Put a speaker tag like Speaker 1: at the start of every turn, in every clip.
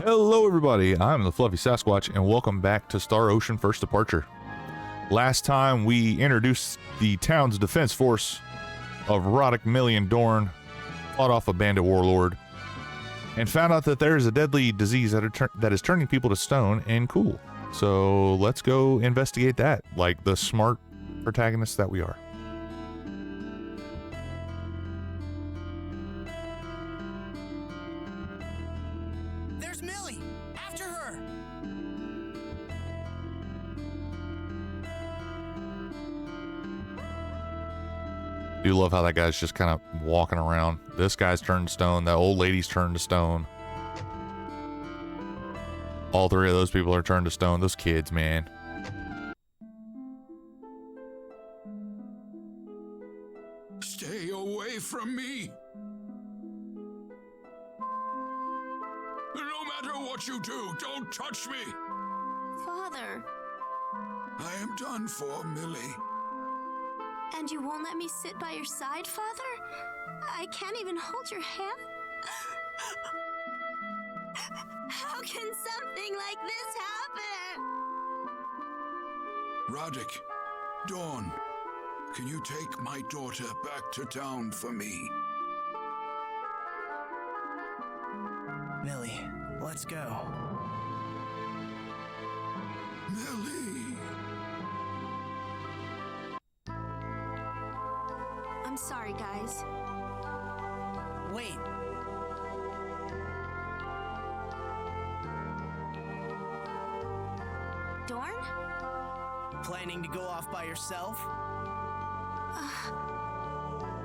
Speaker 1: Hello everybody, I'm the Fluffy Sassquatch and welcome back to Star Ocean First Departure. Last time we introduced the town's defense force of Roddick, Millie, and Dorn, fought off a bandit warlord, and found out that there is a deadly disease that is turning people to stone and cool. So let's go investigate that, like the smart protagonists that we are.
Speaker 2: There's Millie! After her!
Speaker 1: Do love how that guy's just kind of walking around. This guy's turned to stone. That old lady's turned to stone. All three of those people are turned to stone. Those kids, man.
Speaker 3: Stay away from me. No matter what you do, don't touch me.
Speaker 4: Father.
Speaker 3: I am done for, Millie.
Speaker 4: And you won't let me sit by your side, Father? I can't even hold your hand? How can something like this happen?
Speaker 3: Roddick, Dawn, can you take my daughter back to town for me?
Speaker 2: Millie, let's go.
Speaker 3: Millie!
Speaker 4: I'm sorry, guys.
Speaker 2: Wait.
Speaker 4: Dorn?
Speaker 2: Planning to go off by yourself?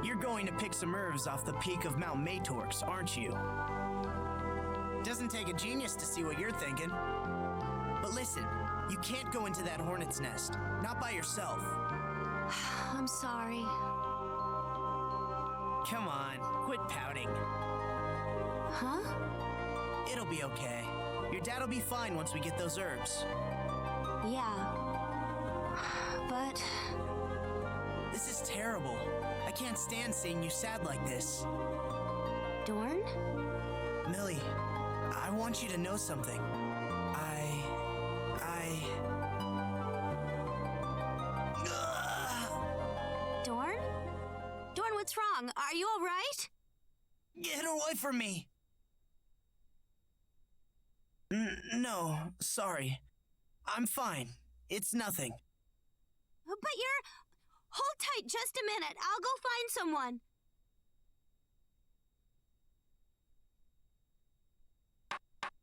Speaker 2: You're going to pick some herbs off the peak of Mount Matorx, aren't you? Doesn't take a genius to see what you're thinking. But listen, you can't go into that hornet's nest. Not by yourself.
Speaker 4: I'm sorry.
Speaker 2: Come on, quit pouting.
Speaker 4: Huh?
Speaker 2: It'll be okay. Your dad'll be fine once we get those herbs.
Speaker 4: Yeah. But...
Speaker 2: This is terrible. I can't stand seeing you sad like this.
Speaker 4: Dorn?
Speaker 2: Millie, I want you to know something.
Speaker 4: Dorn? Dorn, what's wrong? Are you all right?
Speaker 2: Get away from me! No, sorry. I'm fine. It's nothing.
Speaker 4: But you're... Hold tight just a minute. I'll go find someone.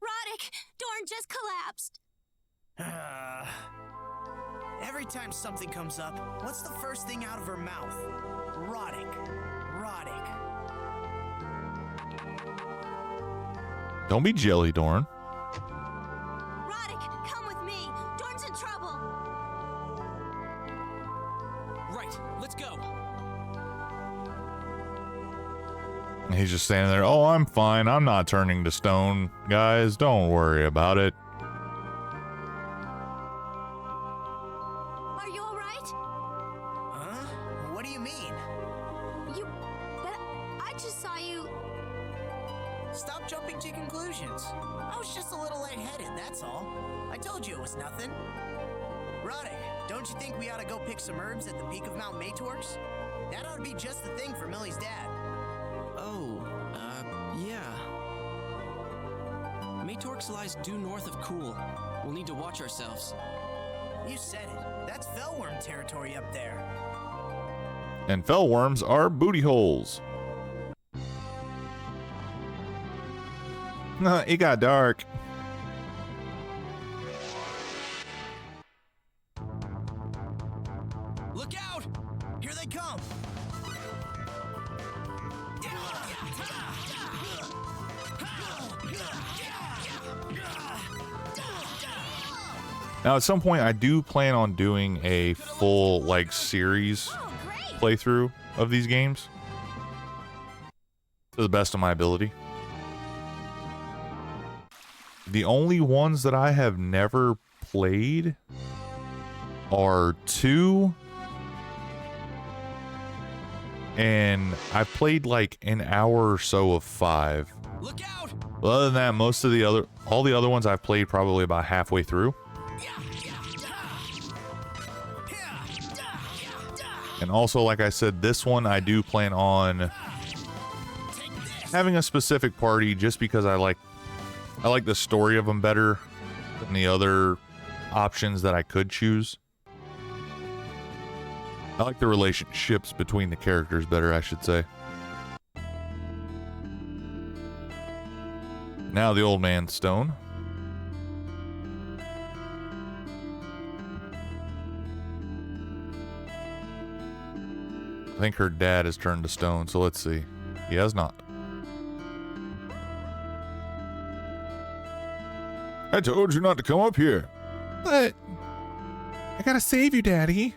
Speaker 4: Roddick, Dorn just collapsed.
Speaker 2: Every time something comes up, what's the first thing out of her mouth? Roddick. Roddick.
Speaker 1: Don't be jelly, Dorn.
Speaker 4: Roddick, come with me. Dorn's in trouble.
Speaker 5: Right, let's go.
Speaker 1: And he's just standing there. Oh, I'm fine. I'm not turning to stone. Guys, don't worry about it.
Speaker 4: Are you all right?
Speaker 2: Huh? What do you mean?
Speaker 4: But I just saw you...
Speaker 2: Stop jumping to conclusions. I was just a little lightheaded, that's all. I told you it was nothing. Roddick, don't you think we ought to go pick some herbs at the peak of Mount Matorx? That ought to be just the thing for Millie's dad.
Speaker 5: Oh, yeah. Matorx lies due north of Cool. We'll need to watch ourselves.
Speaker 2: You said it. That's Fellworm territory up there.
Speaker 1: And fellworms are booty holes. It got dark.
Speaker 2: Look out! Here they come!
Speaker 1: Now, at some point, I do plan on doing a full, like, series
Speaker 4: Oh, great!
Speaker 1: playthrough of these games to the best of my ability. The only ones that I have never played are 2 and I've played like an hour or so of 5.
Speaker 5: Look out!
Speaker 1: But other than that, all the other ones I've played probably about halfway through. And also, like I said, this one I do plan on having a specific party just because I like the story of them better than the other options that I could choose. I like the relationships between the characters better, I should say. Now the old man's stone. I think her dad has turned to stone, so let's see. He has not. I told you not to come up here. But I gotta save you, Daddy.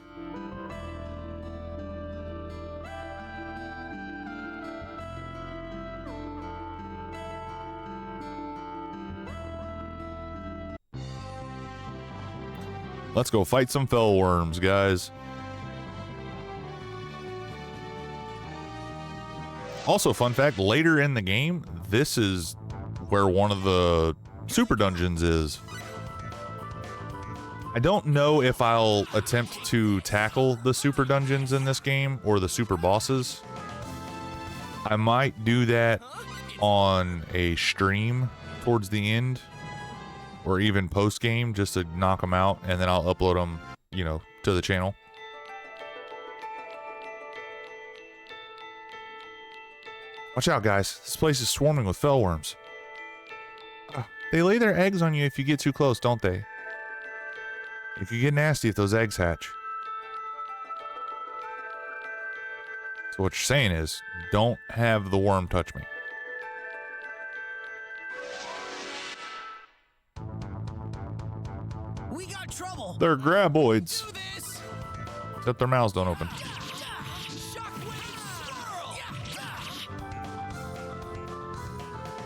Speaker 1: Let's go fight some fell worms, guys. Also, fun fact, later in the game, this is where one of the super dungeons is. I don't know if I'll attempt to tackle the super dungeons in this game or the super bosses. I might do that on a stream towards the end or even post game just to knock them out, and then I'll upload them, you know, to the channel. Watch out, guys. This place is swarming with fellworms. They lay their eggs on you if you get too close, don't they? It could get nasty if those eggs hatch. So what you're saying is, don't have the worm touch me.
Speaker 2: We got trouble.
Speaker 1: They're graboids. Except their mouths don't open.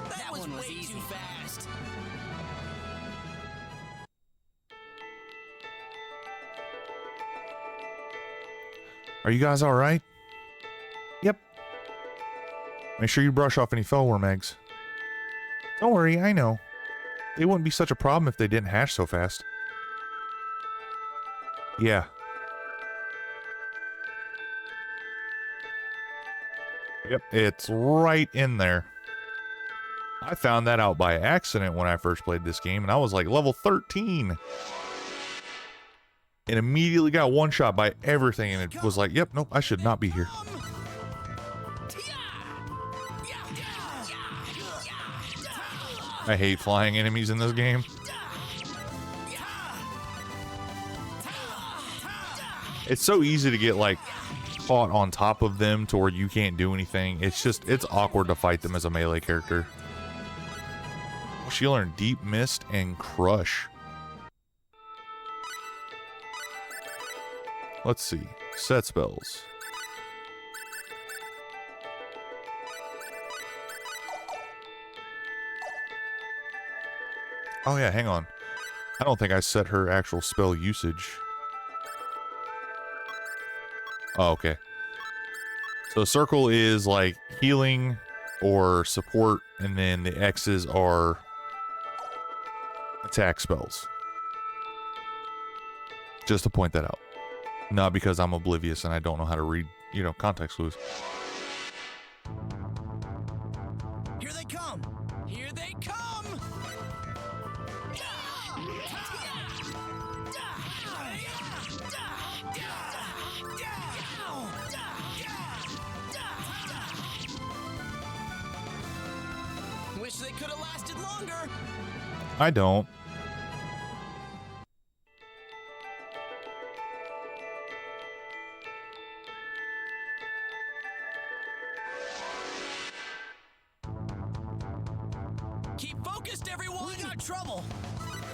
Speaker 5: That one was easy. Too fast.
Speaker 1: Are you guys alright? Yep. Make sure you brush off any fellworm eggs. Don't worry, I know. They wouldn't be such a problem if they didn't hatch so fast. Yeah. Yep, it's right in there. I found that out by accident when I first played this game, and I was like level 13. And immediately got one shot by everything, and it was like, yep, nope, I should not be here. I hate flying enemies in this game. It's so easy to get like caught on top of them to where you can't do anything. It's awkward to fight them as a melee character. She learned Deep Mist and Crush. Let's see. Set spells. Oh yeah, hang on. I don't think I set her actual spell usage. Oh, okay. So circle is like healing or support, and then the X's are attack spells. Just to point that out. Not because I'm oblivious and I don't know how to read, you know, context clues.
Speaker 2: Here they come. Here they come.
Speaker 5: Wish they could have lasted longer.
Speaker 1: I don't.
Speaker 5: Keep focused, everyone.
Speaker 2: We got trouble.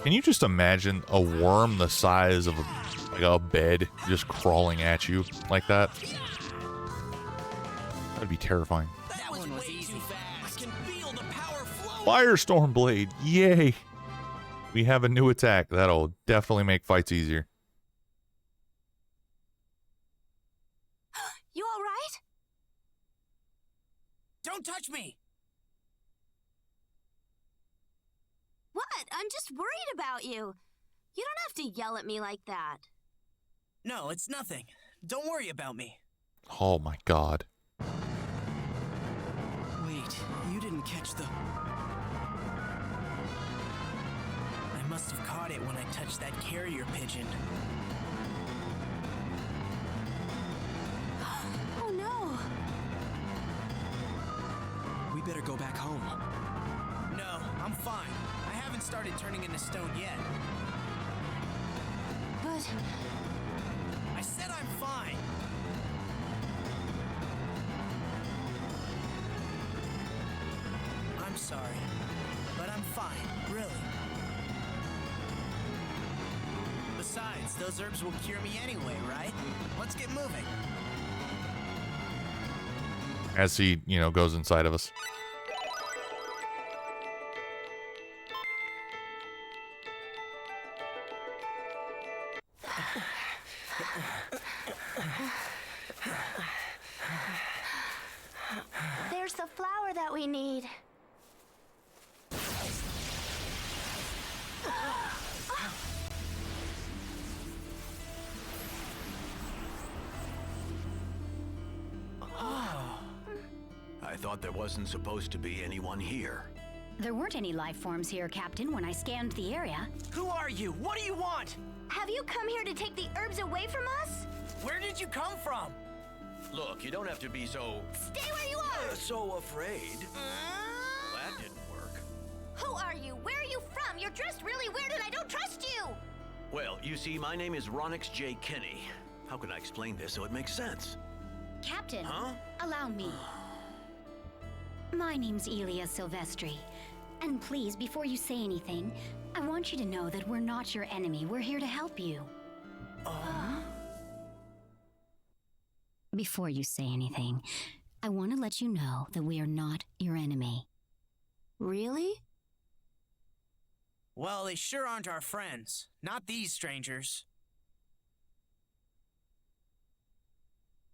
Speaker 1: Can you just imagine a worm the size of a bed just crawling at you like that? That'd be terrifying.
Speaker 5: That one was easy. Fast. I can feel the power flowing.
Speaker 1: Firestorm Blade! Yay! We have a new attack. That'll definitely make fights easier.
Speaker 4: You all right?
Speaker 2: Don't touch me.
Speaker 4: I'm just worried about you. You don't have to yell at me like that.
Speaker 2: No, it's nothing. Don't worry about me.
Speaker 1: Oh my god.
Speaker 5: Wait, you didn't catch the...
Speaker 2: I must have caught it when I touched that carrier pigeon.
Speaker 4: Oh no!
Speaker 5: We better go back home.
Speaker 2: No, I'm fine. I haven't started turning into stone yet.
Speaker 4: But
Speaker 2: I said I'm fine. I'm sorry, but I'm fine, really. Besides, those herbs will cure me anyway, right? Let's get moving.
Speaker 1: As he, goes inside of us.
Speaker 4: there's the flower that we need.
Speaker 6: I thought there wasn't supposed to be anyone here.
Speaker 7: There weren't any life forms here, Captain, when I scanned the area.
Speaker 2: Who are you? What do you want?
Speaker 4: Have you come here to take the herbs away from us?
Speaker 2: Where did you come from?
Speaker 6: Look, you don't have to be so...
Speaker 4: Stay where you are!
Speaker 6: so afraid. That didn't work.
Speaker 4: Who are you? Where are you from? You're dressed really weird and I don't trust you!
Speaker 6: Well, you see, my name is Ronix J. Kinney. How can I explain this so it makes sense?
Speaker 7: Captain,
Speaker 6: Huh?
Speaker 7: allow me. My name's Elia Silvestri. And please, before you say anything, I want you to know that we're not your enemy. We're here to help you. Before you say anything, I want to let you know that we are not your enemy.
Speaker 4: Really?
Speaker 2: Well, they sure aren't our friends. Not these strangers.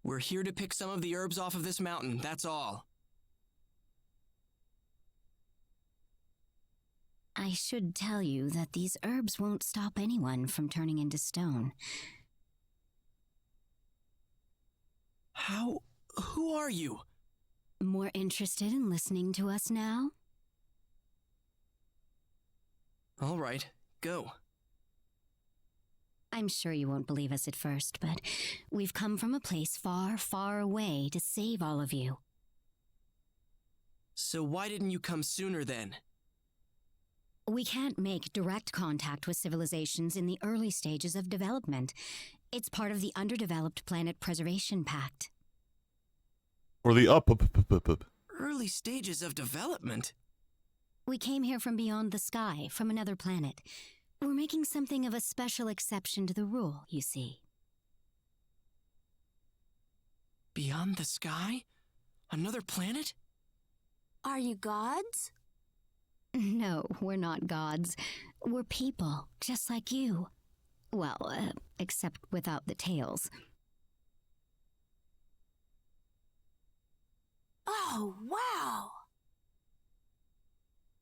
Speaker 5: We're here to pick some of the herbs off of this mountain, that's all.
Speaker 7: I should tell you that these herbs won't stop anyone from turning into stone.
Speaker 5: Who are you?
Speaker 7: More interested in listening to us now?
Speaker 5: All right, go.
Speaker 7: I'm sure you won't believe us at first, but we've come from a place far, far away to save all of you.
Speaker 5: So why didn't you come sooner then?
Speaker 7: We can't make direct contact with civilizations in the early stages of development. It's part of the Underdeveloped Planet Preservation Pact.
Speaker 1: Or the up.
Speaker 5: Early stages of development?
Speaker 7: We came here from beyond the sky, from another planet. We're making something of a special exception to the rule, you see.
Speaker 5: Beyond the sky? Another planet?
Speaker 4: Are you gods?
Speaker 7: No, we're not gods. We're people, just like you. Well, except without the tails.
Speaker 4: Oh, wow!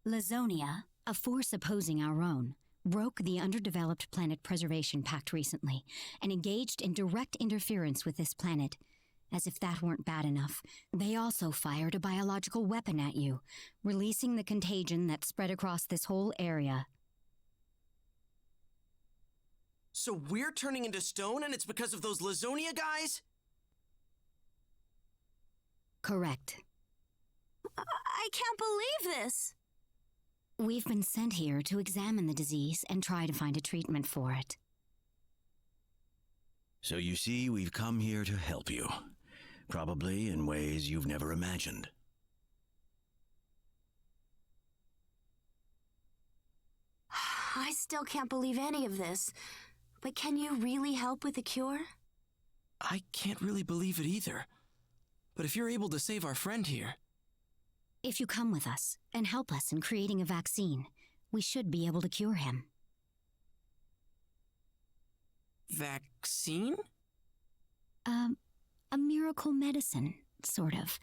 Speaker 7: Lazonia, a force opposing our own, broke the Underdeveloped Planet Preservation Pact recently and engaged in direct interference with this planet. As if that weren't bad enough, they also fired a biological weapon at you, releasing the contagion that spread across this whole area.
Speaker 5: So we're turning into stone and it's because of those Lazonia guys?
Speaker 7: Correct.
Speaker 4: I can't believe this!
Speaker 7: We've been sent here to examine the disease and try to find a treatment for it.
Speaker 6: So you see, we've come here to help you. Probably in ways you've never imagined.
Speaker 4: I still can't believe any of this. But can you really help with the cure?
Speaker 5: I can't really believe it either. But if you're able to save our friend here...
Speaker 7: If you come with us and help us in creating a vaccine, we should be able to cure him.
Speaker 5: Vaccine?
Speaker 7: A miracle medicine, sort of.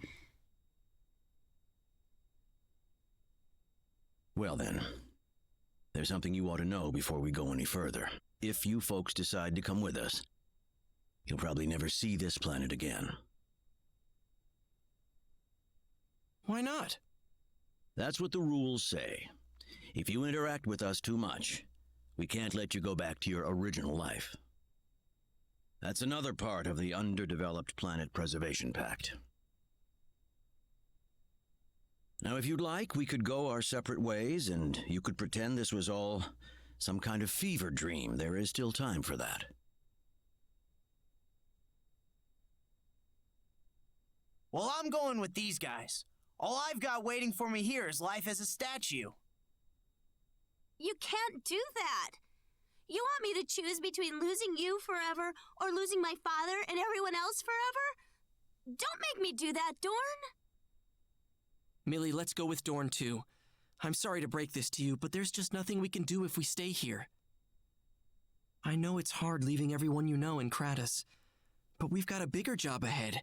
Speaker 6: Well then, There's something you ought to know before we go any further. If you folks decide to come with us, you'll probably never see this planet again.
Speaker 5: Why not?
Speaker 6: That's what the rules say. If you interact with us too much, we can't let you go back to your original life. That's another part of the Underdeveloped Planet Preservation Pact. Now, if you'd like, we could go our separate ways, and you could pretend this was all some kind of fever dream. There is still time for that.
Speaker 2: Well, I'm going with these guys. All I've got waiting for me here is life as a statue.
Speaker 4: You can't do that. You want me to choose between losing you forever or losing my father and everyone else forever? Don't make me do that, Dorn.
Speaker 5: Millie, let's go with Dorn too. I'm sorry to break this to you, but there's just nothing we can do if we stay here. I know it's hard leaving everyone you know in Kratos, but we've got a bigger job ahead.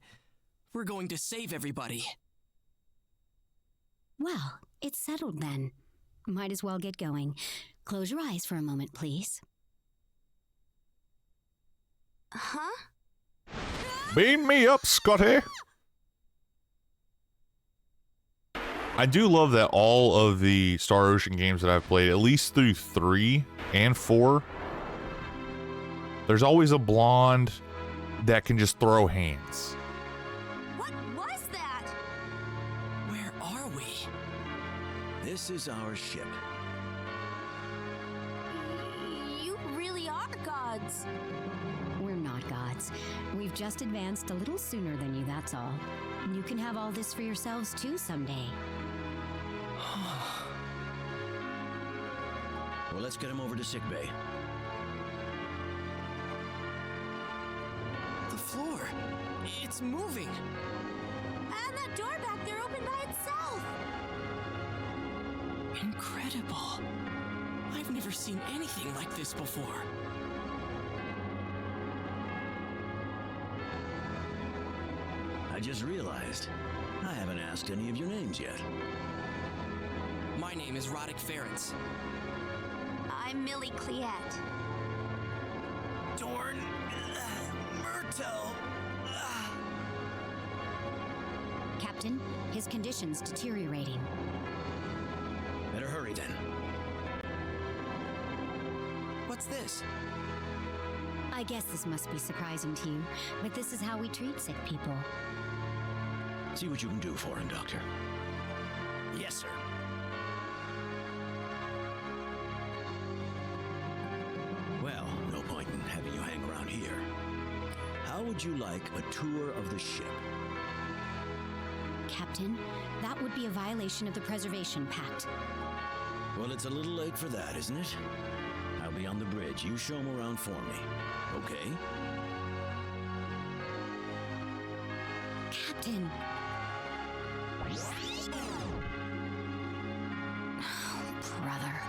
Speaker 5: We're going to save everybody.
Speaker 7: Well, it's settled then. Might as well get going. Close your eyes for a moment, please.
Speaker 4: Huh?
Speaker 1: Beam me up, Scotty! I do love that all of the Star Ocean games that I've played, at least through 3 and 4, there's always a blonde that can just throw hands.
Speaker 4: What was that?
Speaker 5: Where are we?
Speaker 6: This is our ship.
Speaker 4: You really are gods.
Speaker 7: We're not gods. We've just advanced a little sooner than you, that's all. You can have all this for yourselves too someday.
Speaker 6: Well, let's get him over to sickbay.
Speaker 5: The floor. It's moving.
Speaker 4: And that door back there opened by itself.
Speaker 5: Incredible. I've never seen anything like this before.
Speaker 6: I just realized I haven't asked any of your names yet.
Speaker 5: My name is Roddick Ference.
Speaker 4: I'm Millie Cliette.
Speaker 2: Dorn. Myrtle.
Speaker 7: Captain, his condition's deteriorating.
Speaker 6: Better hurry then.
Speaker 5: What's this?
Speaker 7: I guess this must be surprising to you, but this is how we treat sick people.
Speaker 6: See what you can do for him, Doctor.
Speaker 2: Yes, sir.
Speaker 6: Well, no point in having you hang around here. How would you like a tour of the ship?
Speaker 7: Captain, that would be a violation of the Preservation Pact.
Speaker 6: Well, it's a little late for that, isn't it? I'll be on the bridge. You show him around for me. Okay?
Speaker 7: Captain! Oh, brother.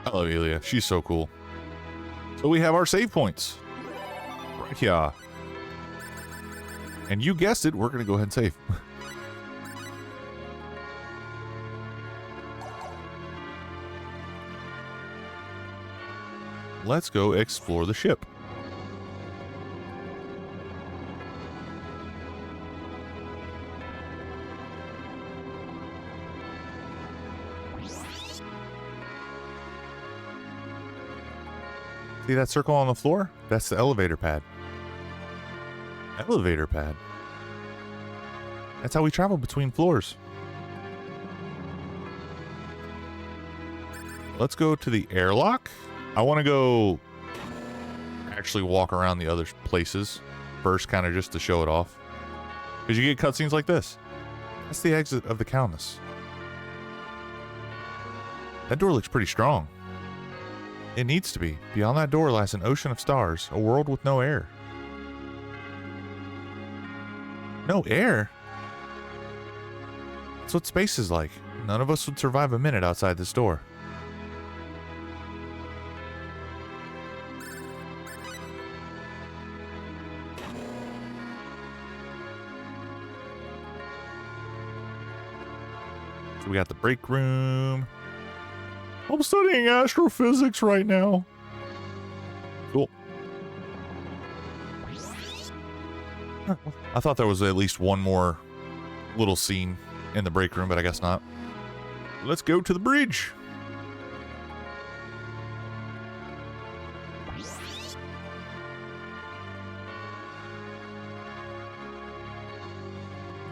Speaker 1: I love Elia. She's so cool. So we have our save points. Right here. And you guessed it, we're going to go ahead and save. Let's go explore the ship. See that circle on the floor? That's the elevator pad. Elevator pad. That's how we travel between floors. Let's go to the airlock. I want to go actually walk around the other places first, kind of just to show it off. Because you get cutscenes like this. That's the exit of the Countess. That door looks pretty strong. It needs to be. Beyond that door lies an ocean of stars, a world with no air. No air? That's what space is like. None of us would survive a minute outside this door. So we got the break room. I'm studying astrophysics right now. Cool. I thought there was at least one more little scene in the break room, but I guess not. Let's go to the bridge.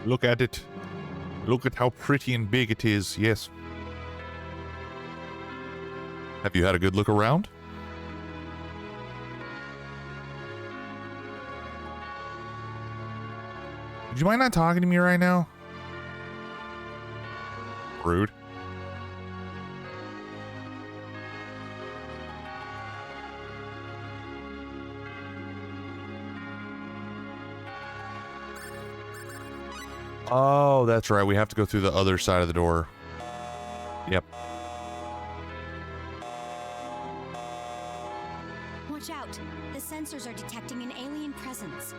Speaker 1: Look at it. Look at how pretty and big it is. Yes. Have you had a good look around? Would you mind not talking to me right now? Rude. Oh, that's right. We have to go through the other side of the door. Yep.
Speaker 7: Watch out. The sensors are detecting an alien presence.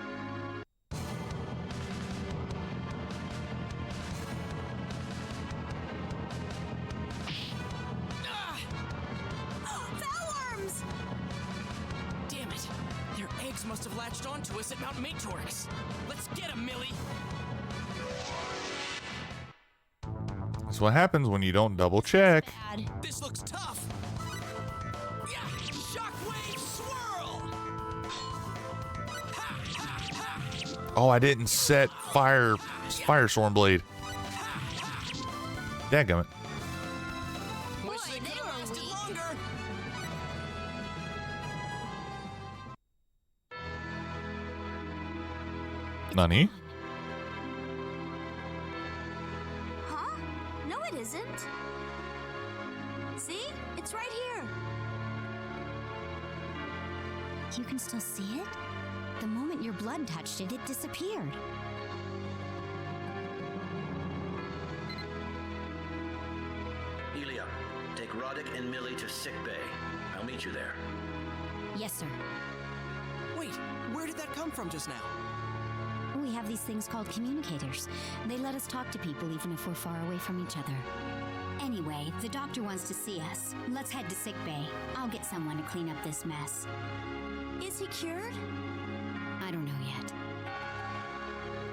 Speaker 4: Fellworms!
Speaker 5: Damn it! Their eggs must have latched onto us at Mount Matorix. Let's get them, Millie!
Speaker 1: That's what happens when you don't double check.
Speaker 5: This looks tough! Yeah! Shockwave swirl! Ha, ha, ha.
Speaker 1: Oh, I didn't set Firestorm Blade. Dadgummit.
Speaker 5: Wish they could have lasted longer!
Speaker 1: Nani?
Speaker 4: Huh? No, it isn't. See? It's right here.
Speaker 7: You can still see it? The moment your blood touched it, it disappeared.
Speaker 6: Elia, take Roddick and Millie to sick bay. I'll meet you there.
Speaker 7: Yes, sir.
Speaker 5: Wait, where did that come from just now?
Speaker 7: We have these things called communicators. They let us talk to people even if we're far away from each other. Anyway, the doctor wants to see us. Let's head to sick bay. I'll get someone to clean up this mess.
Speaker 4: Is he cured?
Speaker 7: I don't know yet.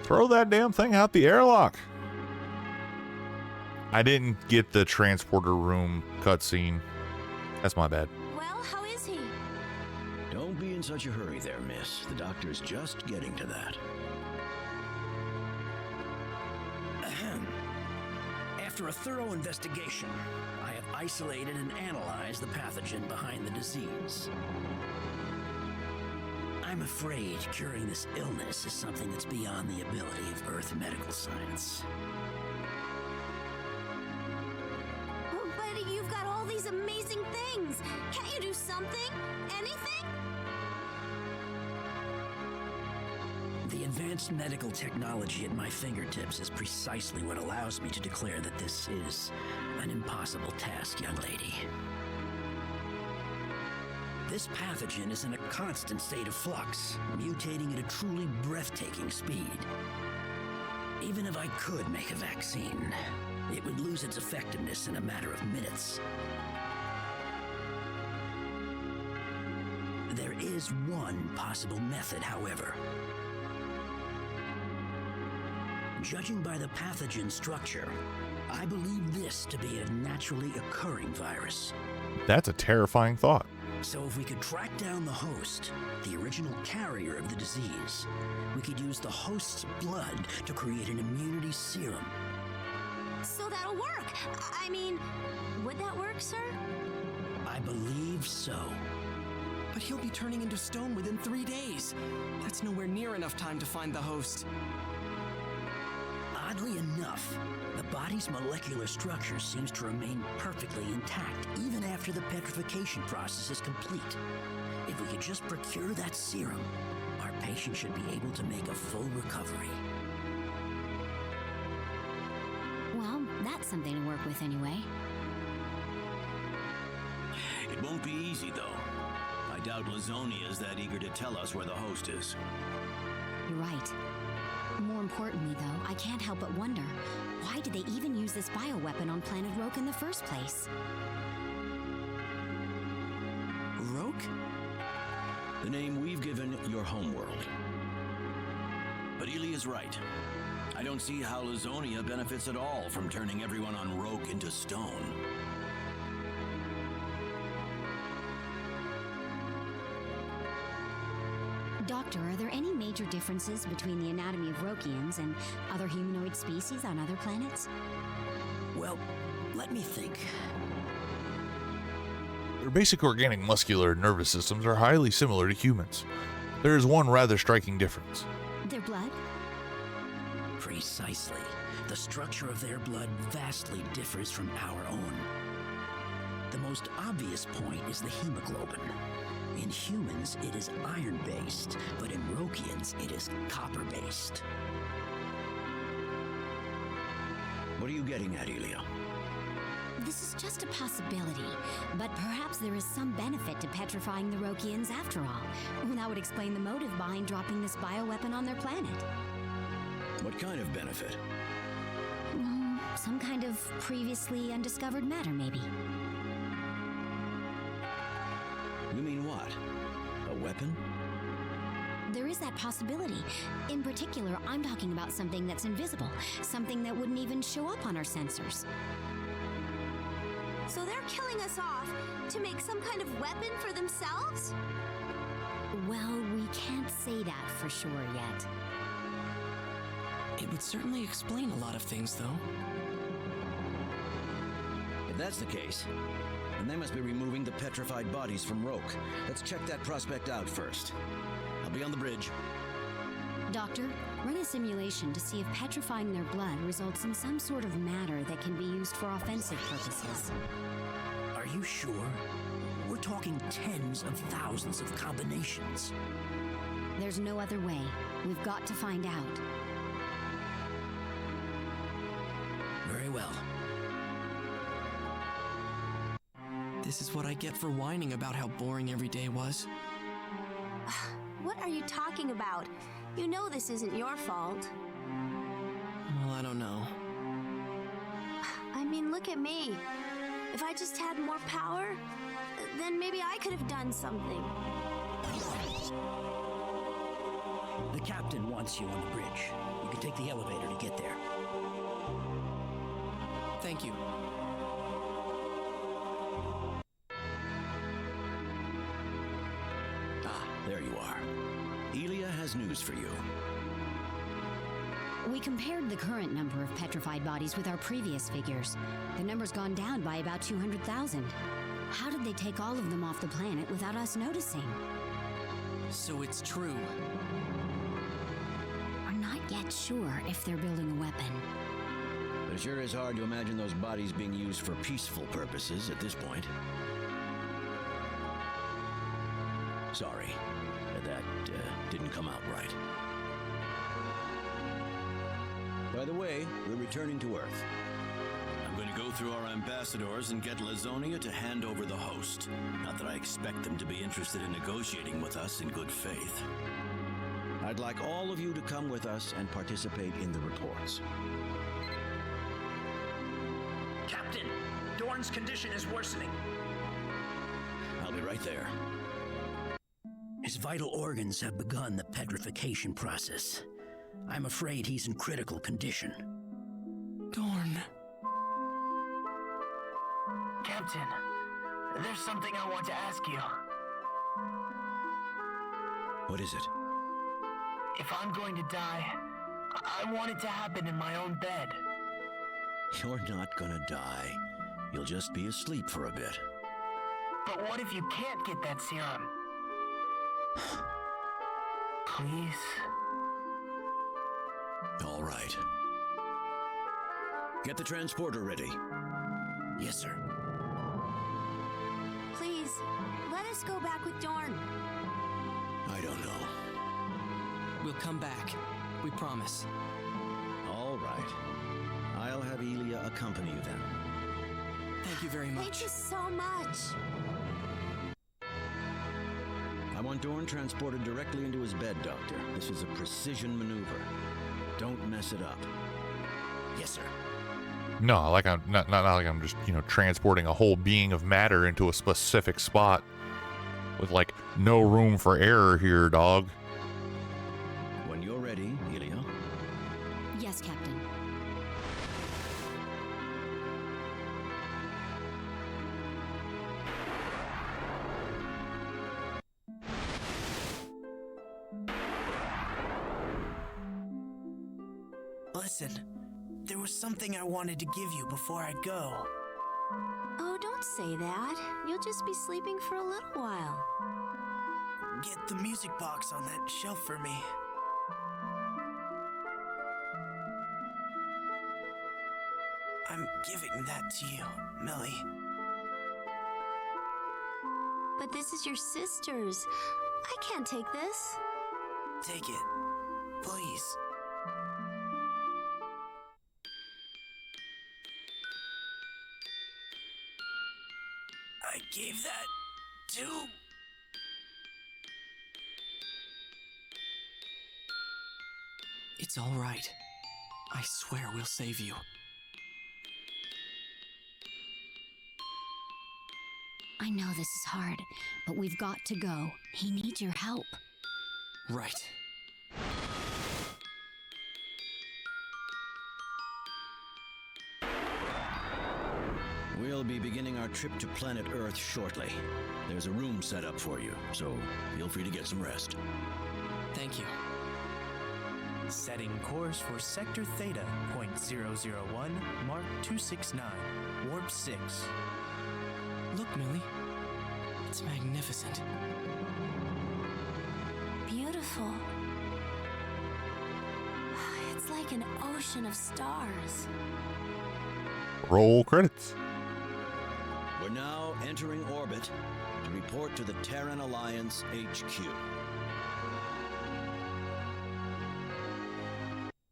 Speaker 1: Throw that damn thing out the airlock. I didn't get the transporter room cutscene. That's my bad.
Speaker 4: Well, how is he?
Speaker 6: Don't be in such a hurry there, miss. The doctor's just getting to that.
Speaker 8: Ahem. After a thorough investigation, I have isolated and analyzed the pathogen behind the disease. I'm afraid curing this illness is something that's beyond the ability of Earth medical science.
Speaker 4: Oh, but you've got all these amazing things. Can't you do something? Anything?
Speaker 8: The advanced medical technology at my fingertips is precisely what allows me to declare that this is an impossible task, young lady. This pathogen is in a constant state of flux, mutating at a truly breathtaking speed. Even if I could make a vaccine, it would lose its effectiveness in a matter of minutes. There is one possible method, however. Judging by the pathogen structure, I believe this to be a naturally occurring virus.
Speaker 1: That's a terrifying thought.
Speaker 8: So if we could track down the host, the original carrier of the disease, we could use the host's blood to create an immunity serum.
Speaker 4: So that'll work. I mean, would that work, sir?
Speaker 8: I believe so.
Speaker 5: But he'll be turning into stone within 3 days. That's nowhere near enough time to find the host.
Speaker 8: Oddly enough, the body's molecular structure seems to remain perfectly intact even after the petrification process is complete. If we could just procure that serum, our patient should be able to make a full recovery.
Speaker 7: Well, that's something to work with anyway.
Speaker 6: It won't be easy, though. I doubt Lazonia is that eager to tell us where the host is.
Speaker 7: You're right. More importantly, though, I can't help but wonder, why did they even use this bioweapon on planet Roke in the first place?
Speaker 5: Roke?
Speaker 6: The name we've given your homeworld. But Ely is right. I don't see how Lazonia benefits at all from turning everyone on Roke into stone.
Speaker 7: Doctor, are there any major differences between the anatomy of Rokians and other humanoid species on other planets?
Speaker 8: Well, let me think.
Speaker 1: Their basic organic muscular and nervous systems are highly similar to humans. There is one rather striking difference.
Speaker 7: Their blood?
Speaker 8: Precisely. The structure of their blood vastly differs from our own. The most obvious point is the hemoglobin. In humans, it is iron-based, but in Rokians, it is copper-based.
Speaker 6: What are you getting at, Elia?
Speaker 7: This is just a possibility, but perhaps there is some benefit to petrifying the Rokians after all. That would explain the motive behind dropping this bioweapon on their planet.
Speaker 6: What kind of benefit?
Speaker 7: Some kind of previously undiscovered matter, maybe.
Speaker 6: You mean what? A weapon?
Speaker 7: There is that possibility. In particular, I'm talking about something that's invisible, something that wouldn't even show up on our sensors.
Speaker 4: So they're killing us off to make some kind of weapon for themselves?
Speaker 7: Well, we can't say that for sure yet.
Speaker 5: It would certainly explain a lot of things, though.
Speaker 6: If that's the case, then they must be removing the petrified bodies from Roke. Let's check that prospect out first. I'll be on the bridge.
Speaker 7: Doctor, run a simulation to see if petrifying their blood results in some sort of matter that can be used for offensive purposes.
Speaker 8: Are you sure? We're talking tens of thousands of combinations.
Speaker 7: There's no other way. We've got to find out.
Speaker 8: Very well.
Speaker 5: This is what I get for whining about how boring every day was.
Speaker 4: What are you talking about? You know this isn't your fault.
Speaker 5: Well, I don't know.
Speaker 4: I mean, look at me. If I just had more power, then maybe I could have done something.
Speaker 8: The captain wants you on the bridge. You can take the elevator to get there.
Speaker 5: Thank you.
Speaker 6: There you are. Elia has news for you.
Speaker 7: We compared the current number of petrified bodies with our previous figures. The number's gone down by about 200,000. How did they take all of them off the planet without us noticing?
Speaker 5: So it's true.
Speaker 7: We're not yet sure if they're building a weapon.
Speaker 6: But it sure is hard to imagine those bodies being used for peaceful purposes at this point. Sorry, that didn't come out right. By the way, we're returning to Earth. I'm going to go through our ambassadors and get Lazonia to hand over the host. Not that I expect them to be interested in negotiating with us in good faith. I'd like all of you to come with us and participate in the reports.
Speaker 9: Captain, Dorn's condition is worsening.
Speaker 6: I'll be right there.
Speaker 8: His vital organs have begun the petrification process. I'm afraid he's in critical condition.
Speaker 5: Dorn.
Speaker 9: Captain, there's something I want to ask you.
Speaker 6: What is it?
Speaker 9: If I'm going to die, I want it to happen in my own bed.
Speaker 6: You're not gonna die. You'll just be asleep for a bit.
Speaker 9: But what if you can't get that serum? Please?
Speaker 6: All right. Get the transporter ready.
Speaker 8: Yes, sir.
Speaker 4: Please, let us go back with Dorn.
Speaker 6: I don't know.
Speaker 5: We'll come back. We promise.
Speaker 6: All right. I'll have Elia accompany you then.
Speaker 5: Thank you very much.
Speaker 4: Thank you so much.
Speaker 6: I want Dorn transported directly into his bed, Doctor. This is a precision maneuver. Don't mess it up.
Speaker 2: Yes, sir.
Speaker 1: No, like I'm not like I'm just, transporting a whole being of matter into a specific spot with like no room for error here, dog.
Speaker 6: When you're ready, Ilya.
Speaker 7: Yes, Captain.
Speaker 2: Listen, there was something I wanted to give you before I go.
Speaker 4: Oh, don't say that. You'll just be sleeping for a little while.
Speaker 2: Get the music box on that shelf for me. I'm giving that to you, Millie.
Speaker 4: But this is your sister's. I can't take this.
Speaker 2: Take it, please. I gave that to...
Speaker 5: It's all right. I swear we'll save you.
Speaker 7: I know this is hard, but we've got to go. He needs your help.
Speaker 5: Right.
Speaker 6: We'll be beginning our trip to planet Earth shortly. There's a room set up for you, so feel free to get some rest.
Speaker 5: Thank you.
Speaker 2: Setting course for Sector Theta, .001, Mark 269, Warp 6.
Speaker 5: Look, Millie. It's magnificent.
Speaker 4: Beautiful. It's like an ocean of stars.
Speaker 1: Roll credits.
Speaker 6: We're now entering orbit to report to the Terran Alliance HQ.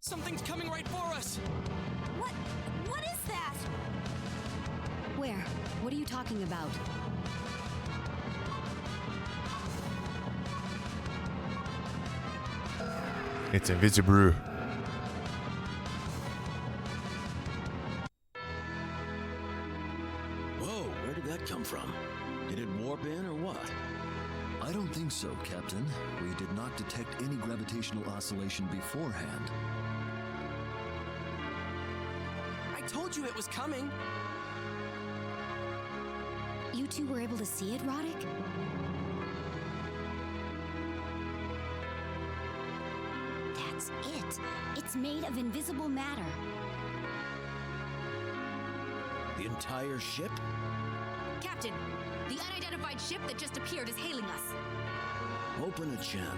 Speaker 5: Something's coming right for us!
Speaker 4: What is that?
Speaker 7: Where? What are you talking about?
Speaker 1: It's invisible.
Speaker 6: Whoa, where did that come from? Did it warp in or what?
Speaker 10: I don't think so, Captain. We did not detect any gravitational oscillation beforehand.
Speaker 5: I told you it was coming!
Speaker 7: You two were able to see it, Roddick? That's it. It's made of invisible matter.
Speaker 6: The entire ship?
Speaker 11: Captain, the unidentified ship that just appeared is hailing us.
Speaker 6: Open a channel.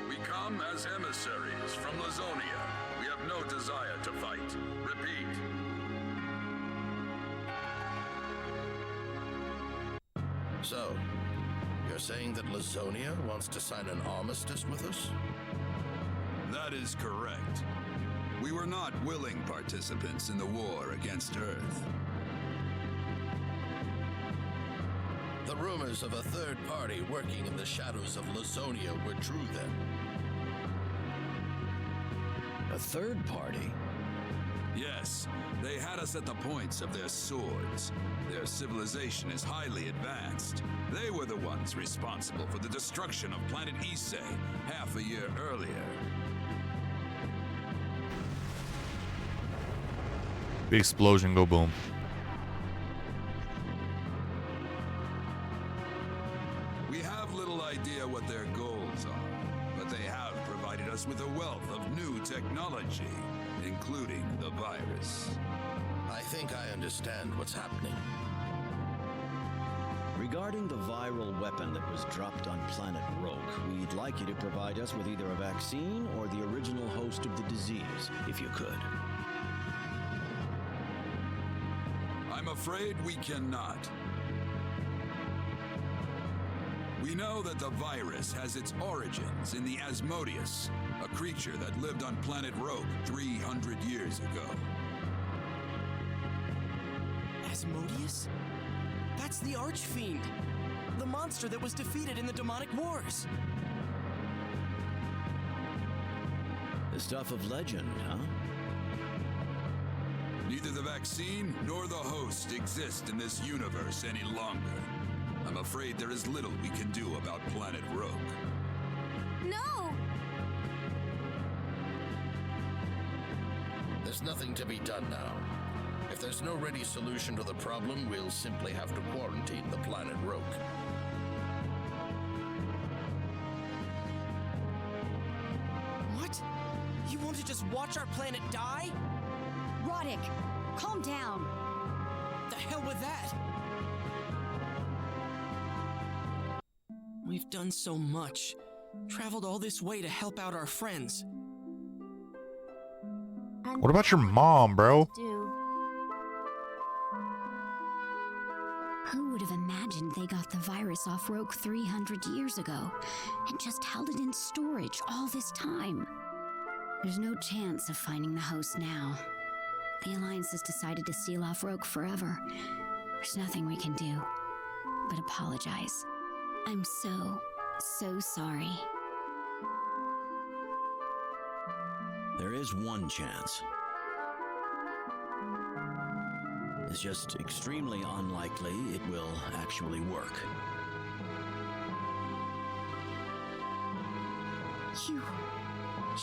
Speaker 3: We come as emissaries from Lazonia. We have no desire to fight. Repeat.
Speaker 12: So, you're saying that Lazonia wants to sign an armistice with us?
Speaker 3: That is correct. We were not willing participants in the war against Earth.
Speaker 12: The rumors of a third party working in the shadows of Lazonia were true then.
Speaker 6: A third party?
Speaker 3: Yes, they had us at the points of their swords. Their civilization is highly advanced. They were the ones responsible for the destruction of planet Issei half a year earlier.
Speaker 1: Big explosion, go boom.
Speaker 3: We have little idea what their goals are, but they have provided us with a wealth of new technology, including the virus.
Speaker 12: I think I understand what's happening.
Speaker 6: Regarding the viral weapon that was dropped on planet Rogue, we'd like you to provide us with either a vaccine or the original host of the disease, if you could.
Speaker 3: I'm afraid we cannot. We know that the virus has its origins in the Asmodeus, a creature that lived on planet Rogue 300 years ago.
Speaker 5: Asmodeus? That's the Archfiend! The monster that was defeated in the demonic wars!
Speaker 6: The stuff of legend, huh?
Speaker 3: Neither the vaccine nor the host exist in this universe any longer. I'm afraid there is little we can do about Planet Rogue.
Speaker 4: No!
Speaker 12: There's nothing to be done now. If there's no ready solution to the problem, we'll simply have to quarantine the Planet Rogue.
Speaker 5: What? You want to just watch our planet die?
Speaker 7: Roddick, calm down.
Speaker 5: The hell with that? We've done so much. Traveled all this way to help out our friends.
Speaker 1: What about your mom, bro?
Speaker 7: Who would have imagined they got the virus off Rogue 300 years ago and just held it in storage all this time? There's no chance of finding the host now. The Alliance has decided to seal off Rogue forever. There's nothing we can do but apologize. I'm so sorry.
Speaker 6: There is one chance. It's just extremely unlikely it will actually work.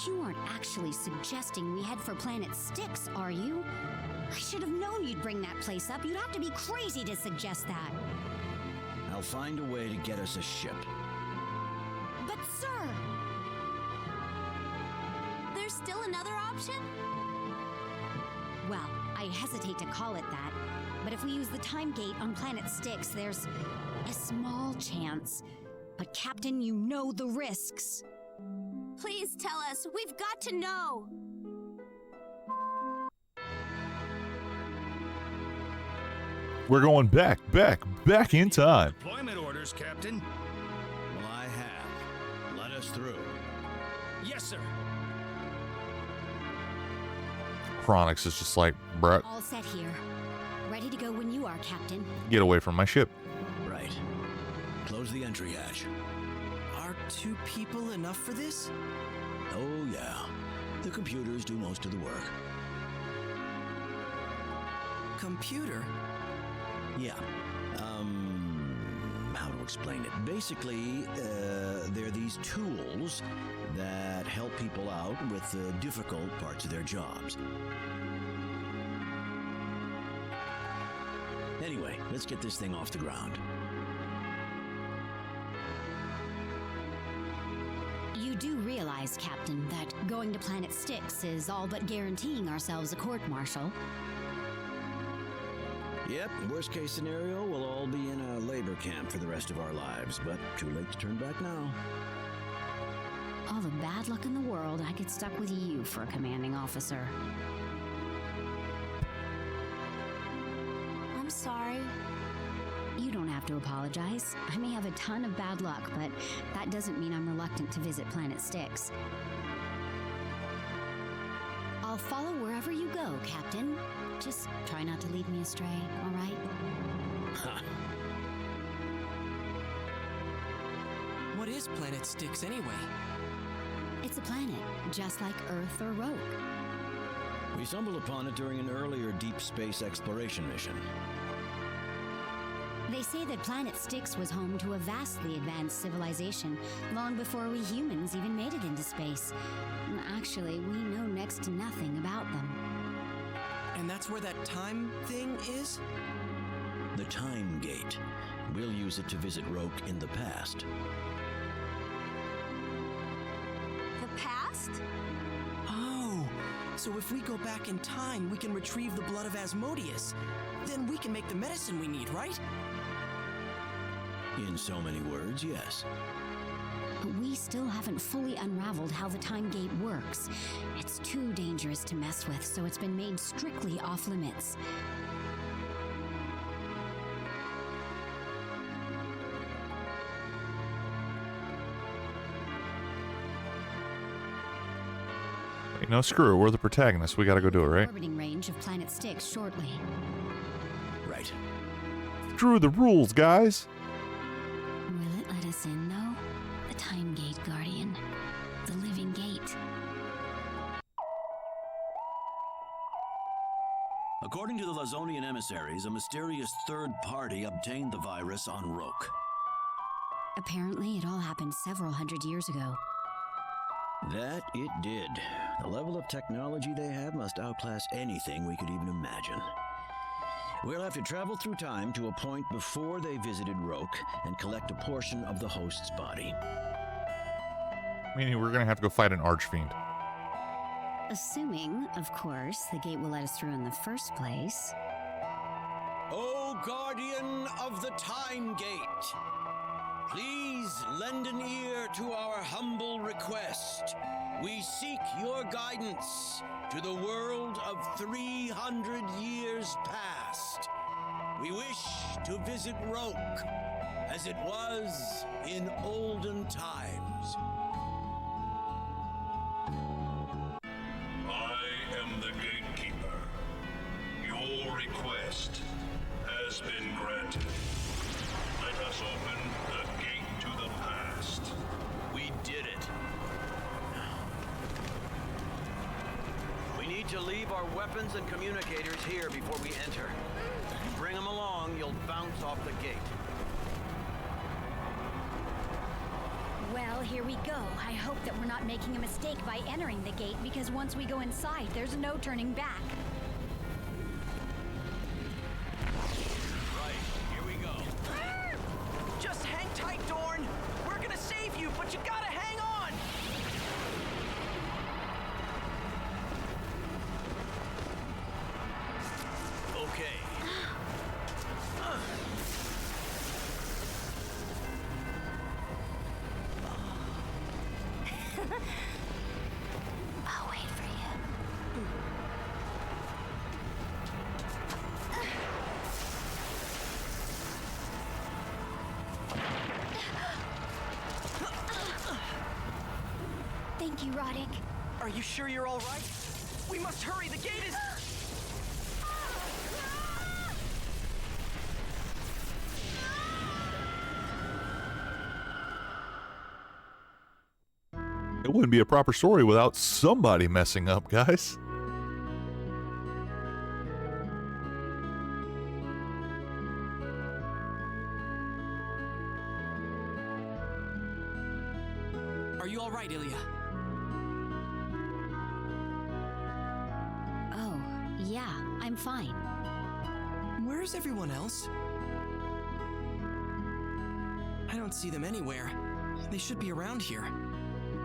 Speaker 7: You aren't actually suggesting we head for Planet Styx, are you? I should have known you'd bring that place up. You'd have to be crazy to suggest that.
Speaker 6: I'll find a way to get us a ship.
Speaker 7: But sir!
Speaker 4: There's still another option?
Speaker 7: Well, I hesitate to call it that, but if we use the time gate on Planet Styx, there's a small chance. But Captain, you know the risks.
Speaker 4: Please tell us. We've got to know.
Speaker 1: We're going back in time.
Speaker 13: Deployment orders, Captain.
Speaker 6: Well, I have. Let us through.
Speaker 13: Yes, sir.
Speaker 1: Chronix is just like, bruh,
Speaker 7: All set here. Ready to go when you are, Captain.
Speaker 1: get away from my ship.
Speaker 6: Right. Close the entry hatch.
Speaker 5: Are 2 people enough for this?
Speaker 6: Oh, yeah. The computers do most of the work.
Speaker 5: Computer?
Speaker 6: Yeah. How to explain it? Basically, they're these tools that help people out with the difficult parts of their jobs. Anyway, let's get this thing off the ground.
Speaker 7: You do realize, Captain, that going to Planet Styx is all but guaranteeing ourselves a court-martial.
Speaker 6: Yep, worst case scenario, we'll all be in a labor camp for the rest of our lives, but too late to turn back now.
Speaker 7: All the bad luck in the world, I get stuck with you for a commanding officer.
Speaker 4: I'm sorry.
Speaker 7: You don't have to apologize. I may have a ton of bad luck, but that doesn't mean I'm reluctant to visit Planet Styx. I'll follow wherever you go, Captain. Just try not to lead me astray, all right?
Speaker 5: What is Planet Styx anyway?
Speaker 7: It's a planet, just like Earth or Rogue.
Speaker 6: We stumbled upon it during an earlier deep space exploration mission.
Speaker 7: They say that Planet Styx was home to a vastly advanced civilization long before we humans even made it into space. Actually, we know next to nothing about them.
Speaker 5: And that's where that time thing is?
Speaker 6: The Time Gate. We'll use it to visit Rogue in the past.
Speaker 4: The past?
Speaker 5: Oh, so if we go back in time, we can retrieve the blood of Asmodeus. Then we can make the medicine we need, right?
Speaker 6: In so many words, yes.
Speaker 7: But we still haven't fully unraveled how the Time Gate works. It's too dangerous to mess with, so it's been made strictly off limits.
Speaker 1: Hey, no, screw it. We're the protagonists. We gotta go do it, right?
Speaker 7: Orbiting range of Planet Styx shortly.
Speaker 6: Right.
Speaker 1: Screw the rules, guys.
Speaker 7: Will it let us in, though? The Time Gate, Guardian. The living gate.
Speaker 6: According to the Lazonian emissaries, a mysterious third party obtained the virus on Roke.
Speaker 7: Apparently, it all happened several hundred years ago.
Speaker 6: That it did. The level of technology they have must outclass anything we could even imagine. We'll have to travel through time to a point before they visited Roke and collect a portion of the host's body.
Speaker 1: Meaning we're going to have to go fight an archfiend.
Speaker 7: Assuming, of course, the gate will let us through in the first place.
Speaker 6: O guardian of the Time Gate, please lend an ear to our humble request. We seek your guidance to the world of 300 years past. We wish to visit Roke as it was in olden times.
Speaker 14: I am the gatekeeper. Your request has been granted. Let us open the gate to the past.
Speaker 6: We did it. We need to leave our weapons and communicators here before we enter. If you bring them along, you'll bounce off the gate.
Speaker 7: Well, here we go. I hope that we're not making a mistake by entering the gate, because once we go inside, there's no turning back.
Speaker 6: Right, here we go.
Speaker 5: Just hang tight, Dorn. We're gonna save you, but you gotta hang on.
Speaker 6: Okay.
Speaker 7: I'll wait for you. Thank you, Roddick.
Speaker 5: Are you sure you're all right? We must hurry. The gate is...
Speaker 1: It wouldn't be a proper story without somebody messing up, guys.
Speaker 5: Are you all right, Ilya?
Speaker 7: Oh, yeah, I'm fine.
Speaker 5: Where's everyone else? I don't see them anywhere. They should be around here.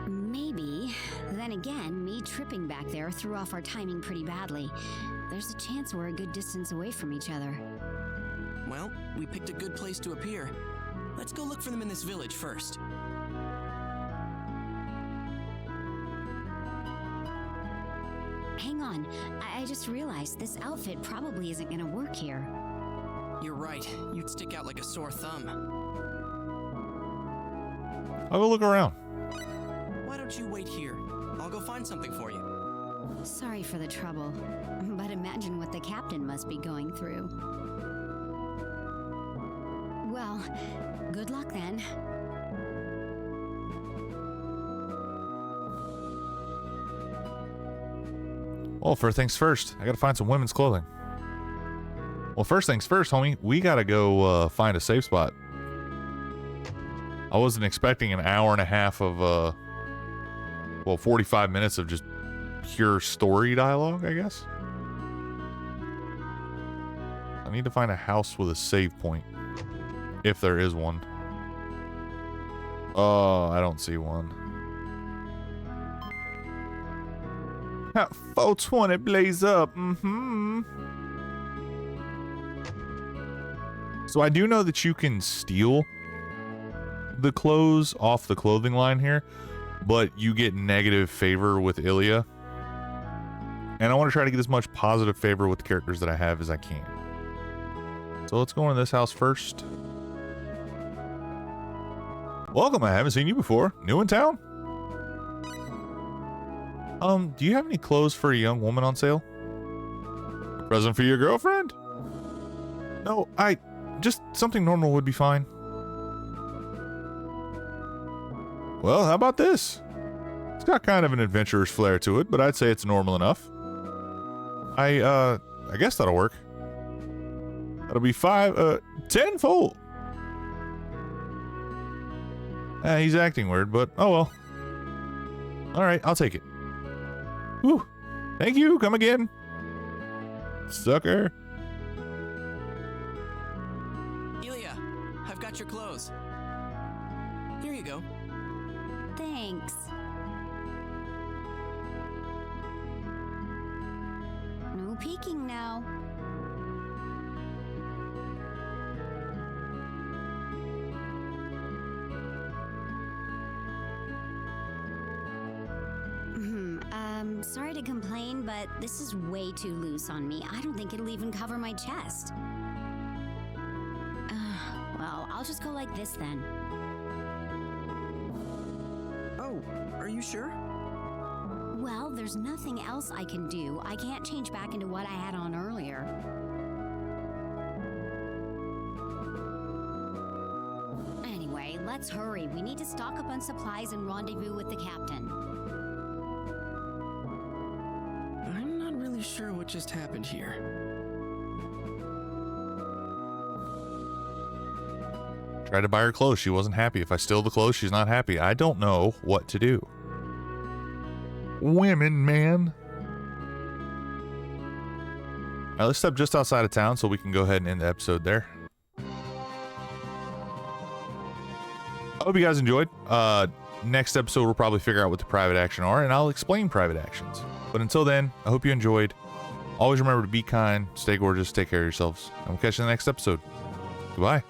Speaker 7: Maybe. Then again, me tripping back there threw off our timing pretty badly. There's a chance we're a good distance away from each other.
Speaker 5: Well, we picked a good place to appear. Let's go look for them in this village first.
Speaker 7: Hang on, I just realized this outfit probably isn't gonna work here.
Speaker 5: You're right. You'd stick out like a sore thumb.
Speaker 1: I'll go look around.
Speaker 5: Why don't you wait here? I'll go find something for you.
Speaker 7: Sorry for the trouble, but imagine what the captain must be going through. Well, good luck then.
Speaker 1: Well, first things first, I gotta find some women's clothing. Well, first things first, homie, we gotta go find a safe spot. I wasn't expecting an hour and a half of, 45 minutes of just pure story dialogue, I guess. I need to find a house with a save point, if there is one. Oh, I don't see one. 420 blaze up. So I do know that you can steal the clothes off the clothing line here, but you get negative favor with Ilya. And I want to try to get as much positive favor with the characters that I have as I can. So let's go into this house first. Welcome, I haven't seen you before. New in town? Do you have any clothes for a young woman on sale? Present for your girlfriend? No, just something normal would be fine. Well, how about this? It's got kind of an adventurer's flair to it, but I'd say it's normal enough. I I guess that'll work. That'll be 10-fold. He's acting weird, but oh well. All right, I'll take it. Whew. Thank you. Come again. Sucker.
Speaker 5: Ilya, I've got your clothes. Here you go.
Speaker 7: Thanks. No peeking now. Sorry to complain, but this is way too loose on me. I don't think it'll even cover my chest. Well, I'll just go like this then.
Speaker 5: Oh, are you sure?
Speaker 7: Well, there's nothing else I can do. I can't change back into what I had on earlier. Anyway, let's hurry. We need to stock up on supplies and rendezvous with the captain.
Speaker 5: I'm not really sure what just happened here.
Speaker 1: Tried to buy her clothes. She wasn't happy. If I steal the clothes, she's not happy. I don't know what to do. Women, man. All right, let's step just outside of town so we can go ahead and end the episode there. I hope you guys enjoyed. Next episode, we'll probably figure out what the private action are, and I'll explain private actions. But until then, I hope you enjoyed. Always remember to be kind, stay gorgeous, take care of yourselves, and we'll catch you in the next episode. Goodbye.